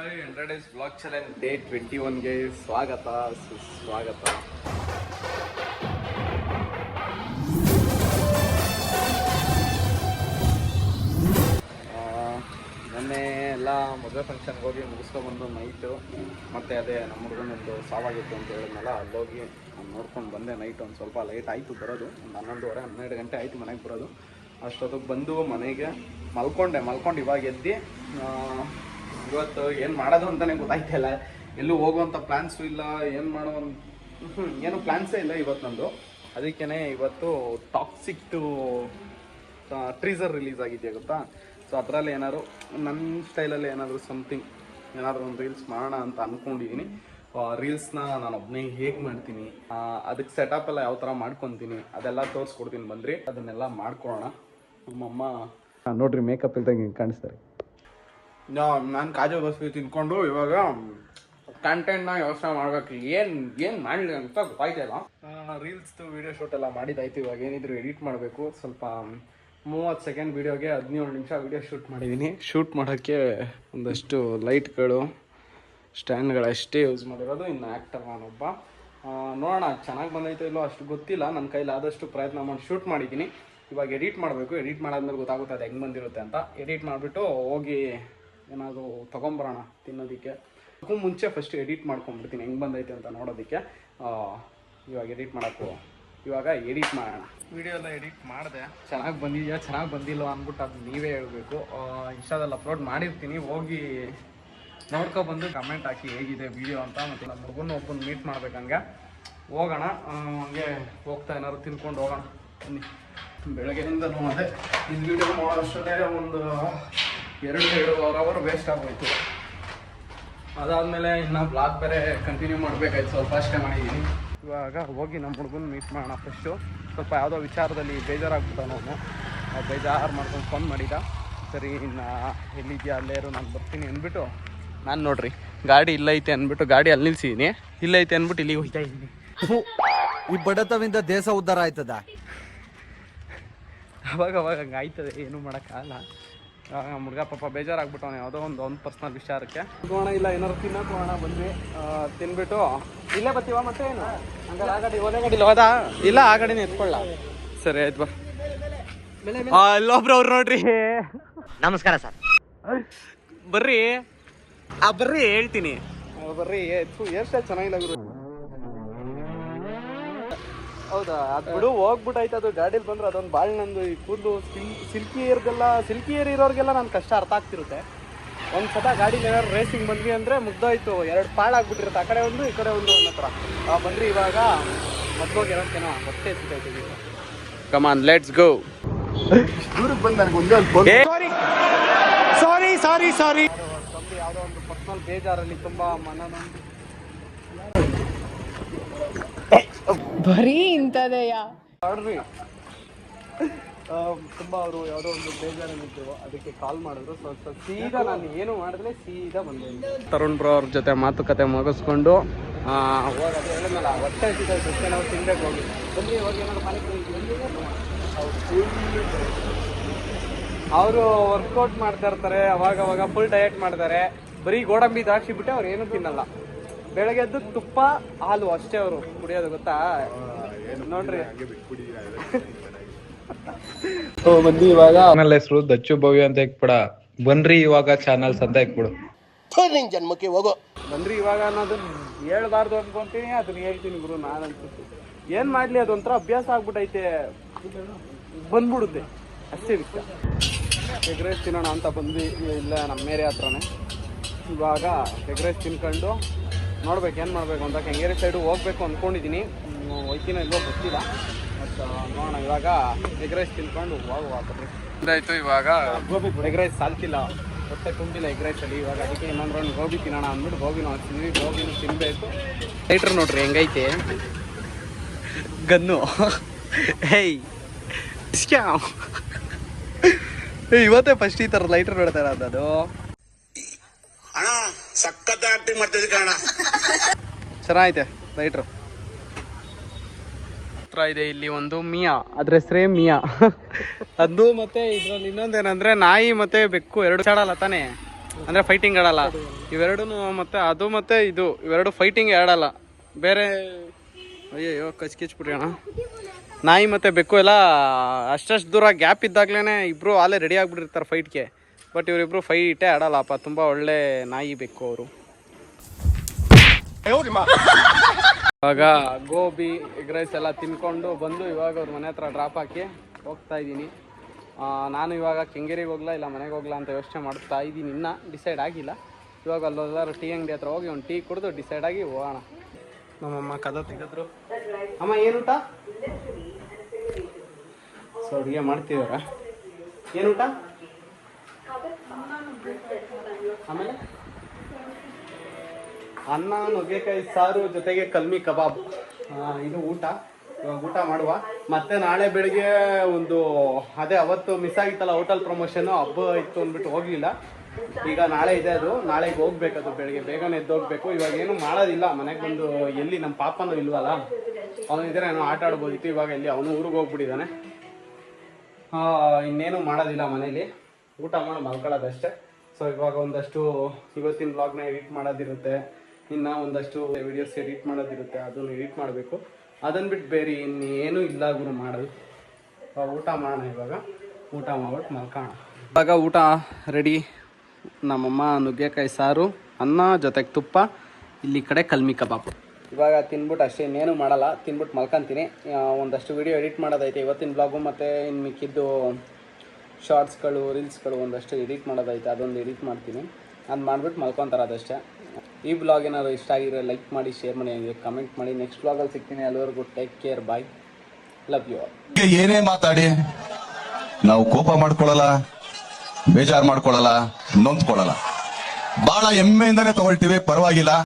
100 Days Vlog Challenge Day 21ಗೆ ಸ್ವಾಗತ ಸುಸ್ವಾಗತ. ಮೊನ್ನೆ ಎಲ್ಲ ಮದುವೆ ಫಂಕ್ಷನ್ಗೆ ಹೋಗಿ ಮುಗಿಸ್ಕೊಬಂದು ನೈಟು ಮತ್ತು ಅದೇ ನಮ್ಮ ಹುಡುಗನೊಂದು ಸಾವಾಗಿತ್ತು ಅಂತ ಹೇಳಿದ್ನಲ್ಲ, ಅಲ್ಲೋಗಿ ನೋಡ್ಕೊಂಡು ಬಂದೆ. ನೈಟ್ ಒಂದು ಸ್ವಲ್ಪ ಲೇಟ್ ಆಯಿತು ಬರೋದು, ಒಂದು 11:30-12 ಗಂಟೆ ಆಯಿತು ಮನೆಗೆ ಬರೋದು. ಅಷ್ಟೊತ್ತಿಗೆ ಬಂದು ಮನೆಗೆ ಮಲ್ಕೊಂಡು ಇವಾಗ ಎದ್ದು ಇವತ್ತು ಏನು ಮಾಡೋದು ಅಂತಲೇ ಗೊತ್ತಾಯ್ತಿಲ್ಲ. ಎಲ್ಲೂ ಹೋಗುವಂಥ ಪ್ಲ್ಯಾನ್ಸು ಇಲ್ಲ, ಏನು ಪ್ಲ್ಯಾನ್ಸೇ ಇಲ್ಲ ಇವತ್ತು ನಂದು. ಅದಕ್ಕೇ ಇವತ್ತು ಟಾಕ್ಸಿಕ್ ಟು ಟ್ರೀಸರ್ ರಿಲೀಸ್ ಆಗಿದೆಯಾ ಗೊತ್ತಾ. ಸೊ ಅದರಲ್ಲಿ ಏನಾದ್ರು ನನ್ನ ಸ್ಟೈಲಲ್ಲಿ ಏನಾದರೂ ಏನಾದರೂ ಒಂದು ರೀಲ್ಸ್ ಮಾಡೋಣ ಅಂತ ಅಂದ್ಕೊಂಡಿದ್ದೀನಿ. ರೀಲ್ಸ್ನ ನಾನು ಒಬ್ಬನೇ ಹೇಗೆ ಮಾಡ್ತೀನಿ, ಅದಕ್ಕೆ ಸೆಟಪ್ ಎಲ್ಲ ಯಾವ ಥರ ಮಾಡ್ಕೊತೀನಿ ಅದೆಲ್ಲ ತೋರಿಸ್ಕೊಡ್ತೀನಿ. ಬಂದ್ರಿ ಅದನ್ನೆಲ್ಲ ಮಾಡ್ಕೊಳ್ಳೋಣ. ನಮ್ಮಮ್ಮ ನೋಡ್ರಿ ಮೇಕಪ್ ಇಲ್ದಂಗೆ ಹಿಂಗೆ ಕಾಣಿಸ್ತಾರೆ. ನಾನು ಕಾಜು ಬಸ್ವಿ ತಿನ್ಕೊಂಡು ಇವಾಗ ಕಂಟೆಂಟ್ನ ಯೋಚನೆ ಮಾಡ್ಬೇಕು, ಏನು ಮಾಡಲಿ ಅಂತ ಗೊತ್ತಾಯ್ತಿಲ್ಲ. ರೀಲ್ಸ್ದು ವೀಡಿಯೋ ಶೂಟ್ ಎಲ್ಲ ಮಾಡಿದ್ದಾಯ್ತು. ಇವಾಗ ಏನಿದ್ರು ಎಡಿಟ್ ಮಾಡಬೇಕು. ಸ್ವಲ್ಪ 30 ಸೆಕೆಂಡ್ ವೀಡಿಯೋಗೆ 17 ನಿಮಿಷ ವೀಡಿಯೋ ಶೂಟ್ ಮಾಡಿದ್ದೀನಿ. ಶೂಟ್ ಮಾಡೋಕ್ಕೆ ಒಂದಷ್ಟು ಲೈಟ್ಗಳು ಸ್ಟ್ಯಾಂಡ್ಗಳು ಅಷ್ಟೇ ಯೂಸ್ ಮಾಡಿರೋದು. ಇನ್ನು ಆ್ಯಕ್ಟರ್ ನಾನೊಬ್ಬ. ನೋಡೋಣ ಚೆನ್ನಾಗಿ ಬಂದೈತೋ ಇಲ್ಲೋ ಅಷ್ಟು ಗೊತ್ತಿಲ್ಲ. ನನ್ನ ಕೈಲಿ ಆದಷ್ಟು ಪ್ರಯತ್ನ ಮಾಡಿ ಶೂಟ್ ಮಾಡಿದ್ದೀನಿ. ಇವಾಗ ಎಡಿಟ್ ಮಾಡಬೇಕು. ಎಡಿಟ್ ಮಾಡಾದ್ಮೇಲೆ ಗೊತ್ತಾಗುತ್ತೆ ಅದು ಹೆಂಗೆ ಬಂದಿರುತ್ತೆ ಅಂತ. ಎಡಿಟ್ ಮಾಡಿಬಿಟ್ಟು ಹೋಗಿ ಏನಾದರೂ ತೊಗೊಂಬರೋಣ ತಿನ್ನೋದಕ್ಕೆ. ಅದಕ್ಕೂ ಮುಂಚೆ ಫಸ್ಟ್ ಎಡಿಟ್ ಮಾಡ್ಕೊಂಡ್ಬಿಡ್ತೀನಿ ಹೆಂಗೆ ಬಂದೈತೆ ಅಂತ ನೋಡೋದಕ್ಕೆ. ಇವಾಗ ಎಡಿಟ್ ಮಾಡೋಣ. ವಿಡಿಯೋ ಎಲ್ಲ ಎಡಿಟ್ ಮಾಡಿದೆ. ಚೆನ್ನಾಗಿ ಬಂದಿದೆಯಾ ಚೆನ್ನಾಗಿ ಬಂದಿಲ್ಲ ಅಂದ್ಬಿಟ್ಟು ಅದು ನೀವೇ ಹೇಳಬೇಕು. ಇನ್ಸ್ಟಾದಲ್ಲಿ ಅಪ್ಲೋಡ್ ಮಾಡಿರ್ತೀನಿ, ಹೋಗಿ ನೋಡ್ಕೊಬಂದು ಕಮೆಂಟ್ ಹಾಕಿ ಹೇಗಿದೆ ವಿಡಿಯೋ ಅಂತ. ಮತ್ತು ನಮ್ಮ ಒಬ್ಬನ ಮೀಟ್ ಮಾಡ್ಬೇಕಂಗೆ ಹೋಗೋಣ. ಹಂಗೆ ಹೋಗ್ತಾ ಏನಾದ್ರು ತಿನ್ಕೊಂಡು ಹೋಗೋಣ ಬನ್ನಿ. ಬೆಳಗ್ಗೆಯಿಂದನೂ ಅದೇ ಇದು ವಿಡಿಯೋ ಮಾಡೋಷ್ಟೇ ಒಂದು 2-2.5 ಅವರ್ ವೇಸ್ಟ್ ಆಗೋಯ್ತು. ಅದಾದಮೇಲೆ ಇನ್ನು ಬ್ಲಾಗ್ ಬೇರೆ ಕಂಟಿನ್ಯೂ ಮಾಡಬೇಕಾಯ್ತು. ಸ್ವಲ್ಪ ಅಷ್ಟೇ ಮಾಡಿದ್ದೀನಿ. ಇವಾಗ ಹೋಗಿ ನಮ್ಮ ಹುಡುಗನ ಮೀಟ್ ಮಾಡೋಣ. ಫಸ್ಟು ಸ್ವಲ್ಪ ಯಾವುದೋ ವಿಚಾರದಲ್ಲಿ ಬೇಜಾರಾಗ್ಬಿಟ್ಟ. ಬೇಜಾರು ಮಾಡ್ಕೊಂಡು ಫೋನ್ ಮಾಡಿದ. ಸರಿ ಇನ್ನು ಎಲ್ಲಿದೆಯಾ ಅಲ್ಲೇರು ನಾನು ಬರ್ತೀನಿ ಅಂದ್ಬಿಟ್ಟು, ನಾನು ನೋಡ್ರಿ ಗಾಡಿ ಇಲ್ಲೈತೆ ಅಂದ್ಬಿಟ್ಟು ಗಾಡಿ ಅಲ್ಲಿ ನಿಲ್ಸಿದ್ದೀನಿ. ಇಲ್ಲೈತೆ ಅಂದ್ಬಿಟ್ಟು ಇಲ್ಲಿಗೆ ಹೋಗ್ತಾ ಇದ್ದೀನಿ. ಈ ಬಡತವಿಂದ ದೇಶ ಉದ್ಧಾರ ಆಯ್ತದ. ಅವಾಗ ಹಂಗೆ ಆಯ್ತದೆ, ಏನೂ ಮಾಡೋಕ್ಕಾಗಲ್ಲ. ಹುಡುಗ ಪಾಪ ಬೇಜಾರಾಗ್ಬಿಟ್ಟವನು ಯಾವುದೋ ಒಂದು ಪರ್ಸ್ನಲ್ ವಿಚಾರಕ್ಕೆ. ಹೋಗೋಣ, ಇಲ್ಲ ಏನಾದ್ರು ತಿನ್ನೋಕೆ ಹೋಗೋಣ. ಬಂದ್ವಿ ತಿನ್ಬಿಟ್ಟು ಇಲ್ಲೇ ಬರ್ತೀವ. ಮತ್ತೆ ಏನು ಹಂಗಾರೆ ಆ ಗಾಡಿ ಒಲೆ ಗಾಡಿಲಿ ಹೋದ ಇಲ್ಲ, ಆ ಗಾಡಿನ ಎತ್ಕೊಳ್ಳ. ಸರಿ ಆಯ್ತು ಬಾ. ಅಲ್ಲೊಬ್ರು ಅವ್ರು ನೋಡ್ರಿ. ನಮಸ್ಕಾರ ಸರ್. ಬರ್ರಿ ಹೇಳ್ತೀನಿ. ಬರ್ರಿ ಎಷ್ಟು ಚೆನ್ನಾಗಿಲ್ಲ ಗುರು. ಹೌದಾ, ಅದು ಬಿಡು ಹೋಗ್ಬಿಟ್ಟಾಯ್ತು. ಅದು ಗಾಡೀಲಿ ಬಂದ್ರೆ ಅದೊಂದು ಭಾಳ ನಂದು ಈ ಕೂದಲು ಸಿಲ್ಕಿ ಏರ್ ಇರೋರಿಗೆಲ್ಲ ನನ್ನ ಕಷ್ಟ ಅರ್ಥ ಆಗ್ತಿರುತ್ತೆ. ಒಂದು ಸತ ಗಾಡೀಲಿ ಏನಾದ್ರು ರೇಸಿಂಗ್ ಬಂದ್ವಿ ಅಂದರೆ ಮುಗ್ದೋಯ್ತು. 2 ಪಾಳಾಗ್ಬಿಟ್ಟಿರುತ್ತೆ. ಆ ಕಡೆ ಒಂದು ಈ ಕಡೆ ಒಂದು ಅನ್ನೋ ಥರ. ಬಂದ್ರಿ ಇವಾಗ ಮೊದ್ಲೋಗಿ ಏನೋ ಹೊಟ್ಟೆ ಎತ್ತಿದ್ದಾಯ್ತು. Come on let's go. ದೂರಕ್ಕೆ ಬಂದು ನನಗೆ ಒಂದೇ ಸಾರಿ ತಂದು ಯಾವುದೋ ಒಂದು ಪರ್ಸನಲ್ ಬೇಜಾರಲ್ಲಿ ತುಂಬ ಮನನೊಂದು ಬರೀ ಇಂಥದೆಯಾ ನೋಡ್ರಿ. ತುಂಬ ಅವರು ಯಾವುದೋ ಒಂದು ಬೇಜಾರಲ್ಲಿತ್ತು, ಅದಕ್ಕೆ ಕಾಲ್ ಮಾಡಿದ್ರು. ಸ್ವಲ್ಪ ಸೀದಾ ನಾನು ಏನು ಮಾಡಿದ್ರೆ ಸೀದಾ ಬಂದೆ. ತರುಣ್ ಬ್ರೋ ಅವ್ರ ಜೊತೆ ಮಾತುಕತೆ ಮುಗಿಸ್ಕೊಂಡು ಹೋಗೋದು ಹೇಳಿದ್ನಲ್ಲ, ಹೊಟ್ಟೆ ಹಸಿದ ನಾವು ತಿನ್ಬೇಕು. ಹೋಗಿ ಏನಾದ್ರು ಅವರು ವರ್ಕೌಟ್ ಮಾಡ್ತಾ ಇರ್ತಾರೆ, ಅವಾಗ ಫುಲ್ ಡಯಟ್ ಮಾಡ್ತಾರೆ. ಬರೀ ಗೋಡಂಬಿ ದ್ರಾಕ್ಷಿ ಬಿಟ್ಟೆ ಅವ್ರು ಏನೂ ತಿನ್ನಲ್ಲ. ಬೆಳಗ್ಗೆ ಎದ್ದು ತುಪ್ಪ ಹಾಲು ಅಷ್ಟೇ ಅವರು ಕುಡಿಯೋದು, ಗೊತ್ತಾ. ನೋಡ್ರಿ ಬನ್ನಿ ಇವಾಗ ಚಾನಲ್ ಹೆಸರು ದಚ್ಚು ಭವ್ಯ ಅಂತ ಇಕ್ಬಿಡ. ಬನ್ರಿ ಇವಾಗ ಚಾನಲ್ಸ್ ಅಂತ ಇಕ್ಬಿಡು. ಜನ್ಮಕ್ಕೆ ಹೋಗೋ ಬನ್ರಿ ಇವಾಗ ಅನ್ನೋದನ್ನ ಹೇಳ್ಬಾರ್ದು ಅನ್ಕೊಂತೀನಿ, ಅದನ್ನ ಹೇಳ್ತೀನಿ ಗುರು. ನಾನಂತೂ ಏನ್ ಮಾಡ್ಲಿ, ಅದೊಂಥರ ಅಭ್ಯಾಸ ಆಗ್ಬಿಟ್ಟೈತೆ, ಬಂದ್ಬಿಡುತ್ತೆ ಅಷ್ಟೇ ವಿಷಯ. ಎಗ್ ರೈಸ್ ತಿನ್ನೋಣ ಅಂತ ಬಂದ್ವಿ. ಇಲ್ಲ ನಮ್ಮ ಮೇರೆ ಹತ್ರನೇ. ಇವಾಗ ಎಗ್ ರೈಸ್ ತಿನ್ಕೊಂಡು ನೋಡ್ಬೇಕು ಏನು ಮಾಡಬೇಕು ಅಂತ. ಕೆಂಗೇರಿ ಸೈಡು ಹೋಗ್ಬೇಕು ಅಂದ್ಕೊಂಡಿದ್ದೀನಿ. ಹೋಯ್ತೀನೋ ಇಲ್ಲೋ ಗೊತ್ತಿಲ್ಲ, ಬಟ್ ನೋಡೋಣ. ಇವಾಗ ಎಗ್ ರೈಸ್ ತಿನ್ಕೊಂಡು ಹೋಗುವ. ಇದಾಯಿತು. ಇವಾಗ ಎಗ್ ರೈಸ್ ಸಾಲ್ತಿಲ್ಲ, ಹೊಟ್ಟೆ ತುಂಬಿಲ್ಲ ಎಗ್ ರೈಸಲ್ಲಿ. ಇವಾಗ ಅದಕ್ಕೆ ಇನ್ನೊಂದು ರೌಂಡ್ ಗೋಬಿ ತಿನ್ನೋಣ ಅಂದ್ಬಿಟ್ಟು ಗೋಬಿನೂ ಹಾಕ್ತಿದ್ವಿ. ಗೋಬಿನೂ ತಿನ್ನಬೇಕು. ಲೈಟ್ರ್ ನೋಡ್ರಿ ಹೆಂಗೈತೆ ಗನ್ನು. ಇವತ್ತೇ ಫಸ್ಟ್ ಈ ಥರ ಲೈಟ್ರ್ ನೋಡ್ತಾರ ಅದು. ಅಣ್ಣ ಸಖತ್ ಆಕ್ಟಿಂಗ್ ಮಾಡ್ತಿದ್ದೆ ಕಣ. ಚೆನ್ನಾಗೈತೆ ಲೈಟ್ರು. ಹತ್ರ ಇದೆ ಇಲ್ಲಿ ಒಂದು ಮಿಯಾ, ಅದ್ರ ಹೆಸರೇ ಮಿಯಾ. ಅದು ಮತ್ತೆ ಇದ್ರಲ್ಲಿ ಇನ್ನೊಂದೇನಂದ್ರೆ ನಾಯಿ ಮತ್ತೆ ಬೆಕ್ಕು 2 ಚಾಡಲ್ಲ ತಾನೆ. ಅಂದರೆ ಫೈಟಿಂಗ್ ಆಡಲ್ಲ ಇವೆರಡೂ, ಮತ್ತು ಅದು ಮತ್ತು ಇದು ಇವೆರಡು ಫೈಟಿಂಗ್ ಆಡಲ್ಲ. ಬೇರೆ ಅಯ್ಯೋ ಕಚ್ಬಿಟ್ರಿ ಅಣ್ಣ. ನಾಯಿ ಮತ್ತು ಬೆಕ್ಕು ಎಲ್ಲ ಅಷ್ಟಷ್ಟು ದೂರ ಗ್ಯಾಪ್ ಇದ್ದಾಗಲೇ ಇಬ್ಬರು ಅಲ್ಲೇ ರೆಡಿ ಆಗಿಬಿಟ್ಟಿರ್ತಾರೆ ಫೈಟ್ಗೆ. ಬಟ್ ಇವರಿಬ್ಬರು ಫೈಟೇ ಆಡಲ್ಲಪ್ಪ. ತುಂಬ ಒಳ್ಳೆ ನಾಯಿ ಬೆಕ್ಕು ಅವರು. ಇವಾಗ ಗೋಬಿ ಎಗ್ ರೈಸ್ ಎಲ್ಲ ತಿನ್ಕೊಂಡು ಬಂದು ಇವಾಗ ಅವ್ರ ಮನೆ ಹತ್ರ ಡ್ರಾಪ್ ಹಾಕಿ ಹೋಗ್ತಾ ಇದ್ದೀನಿ. ನಾನು ಇವಾಗ ಕೆಂಗೇರಿಗೆ ಹೋಗ್ಲಾ ಇಲ್ಲ ಮನೆಗೆ ಹೋಗ್ಲಾ ಅಂತ ಯೋಚನೆ ಮಾಡ್ತಾ ಇದ್ದೀನಿ. ಇನ್ನೂ ಡಿಸೈಡ್ ಆಗಿಲ್ಲ. ಇವಾಗ ಅಲ್ಲೋದಾದ್ರು ಟೀ ಅಂಗಡಿ ಹತ್ರ ಹೋಗಿ ಒಂದು ಟೀ ಕುಡಿದು ಡಿಸೈಡ್ ಆಗಿ ಹೋಗೋಣ. ನಮ್ಮಮ್ಮ ಕದ ತೆಗೆದ್ರು. ಅಮ್ಮ ಏನೂಟ? ಸೊ ಅಡುಗೆ ಮಾಡ್ತಿದಾರ. ಏನೂಟ? ಆಮೇಲೆ ಅನ್ನ, ನುಗ್ಗೆಕಾಯಿ ಸಾರು ಜೊತೆಗೆ ಕಲ್ಮಿ ಕಬಾಬ್. ಇದು ಊಟ. ಇವಾಗ ಊಟ ಮಾಡುವ. ಮತ್ತೆ ನಾಳೆ ಬೆಳಿಗ್ಗೆ ಒಂದು ಅದೇ ಅವತ್ತು ಮಿಸ್ ಆಗಿತ್ತಲ್ಲ ಹೋಟೆಲ್ ಪ್ರಮೋಷನ್ನು, ಹಬ್ಬ ಇತ್ತು ಅಂದ್ಬಿಟ್ಟು ಹೋಗಲಿಲ್ಲ. ಈಗ ನಾಳೆ ಇದೆ, ಅದು ನಾಳೆಗೆ ಹೋಗ್ಬೇಕು. ಅದು ಬೆಳಿಗ್ಗೆ ಬೇಗನೆ ಎದ್ದೋಗ್ಬೇಕು. ಇವಾಗ ಏನು ಮಾಡೋದಿಲ್ಲ. ಮನೆಗೆ ಬಂದು ಎಲ್ಲಿ ನಮ್ಮ ಪಾಪನೂ ಇಲ್ವಲ್ಲ, ಅವನು ಇದ್ರೆ ಏನೋ ಆಟ ಆಡ್ಬೋದಿತ್ತು. ಇವಾಗ ಎಲ್ಲಿ ಅವನು ಊರಿಗೆ ಹೋಗ್ಬಿಟ್ಟಿದ್ದಾನೆ. ಇನ್ನೇನು ಮಾಡೋದಿಲ್ಲ ಮನೇಲಿ, ಊಟ ಮಾಡಿ ಮಲ್ಕೊಳ್ಳೋದಷ್ಟೇ. ಸೊ ಇವಾಗ ಒಂದಷ್ಟು ಇವತ್ತಿನ ಬ್ಲಾಗ್ನ ಎಡಿಟ್ ಮಾಡೋದಿರುತ್ತೆ, ಇನ್ನು ಒಂದಷ್ಟು ವಿಡಿಯೋಸ್ ಎಡಿಟ್ ಮಾಡೋದಿರುತ್ತೆ, ಅದನ್ನು ಎಡಿಟ್ ಮಾಡಬೇಕು. ಅದನ್ನು ಬಿಟ್ಟು ಬೇರೆ ಇನ್ನೇನು ಇಲ್ಲ ಗುರು ಮಾಡೋದು. ಊಟ ಮಾಡೋಣ. ಇವಾಗ ಊಟ ಮಾಡ್ಬಿಟ್ಟು ಮಲ್ಕೋಣ. ಇವಾಗ ಊಟ ರೆಡಿ. ನಮ್ಮಮ್ಮ ನುಗ್ಗೆಕಾಯಿ ಸಾರು, ಅನ್ನ ಜೊತೆಗೆ ತುಪ್ಪ, ಇಲ್ಲಿ ಕಡೆ ಕಲ್ಮಿ ಕಬಾಬ್. ಇವಾಗ ತಿನ್ಬಿಟ್ಟು ಅಷ್ಟೇ, ಇನ್ನೇನು ಮಾಡಲ್ಲ. ತಿನ್ಬಿಟ್ಟು ಮಲ್ಕೊತೀನಿ. ಒಂದಷ್ಟು ವಿಡಿಯೋ ಎಡಿಟ್ ಮಾಡೋದೈತೆ ಇವತ್ತಿನ ಬ್ಲಾಗು, ಮತ್ತು ಇನ್ನು ಮಿಕ್ಕಿದ್ದು ಶಾರ್ಟ್ಸ್ಗಳು ರೀಲ್ಸ್ಗಳು ಒಂದಷ್ಟು ಎಡಿಟ್ ಮಾಡೋದೈತೆ, ಅದೊಂದು ಎಡಿಟ್ ಮಾಡ್ತೀನಿ. ಅದು ಮಾಡಿಬಿಟ್ಟು ಮಲ್ಕೊತಾರೆ ಅದಷ್ಟೇ. ಈ ಬ್ಲಾಗ್ ಏನಾದ್ರು ಇಷ್ಟ ಆಗಿರೋ ಲೈಕ್ ಮಾಡಿ, ಶೇರ್ ಮಾಡಿ, ಕಮೆಂಟ್ ಮಾಡಿ. ನೆಕ್ಸ್ಟ್ ಬ್ಲಾಗಲ್ಲಿ ಸಿಗ್ತೀನಿ. ಅಲ್ಲಿವರೆಗೂ take care, bye, love you all. ಏನೇ ಮಾತಾಡಿ ನಾವು ಕೋಪ ಮಾಡ್ಕೊಳ್ಳಲ್ಲ, ಬೇಜಾರು ಮಾಡ್ಕೊಳ್ಳಲ್ಲ, ನೊಂದ್ಕೊಳ್ಳಲ್ಲ. ಬಹಳ ಹೆಮ್ಮೆಯಿಂದಾನೆ ತಗೊಳ್ತೀವಿ, ಪರವಾಗಿಲ್ಲ.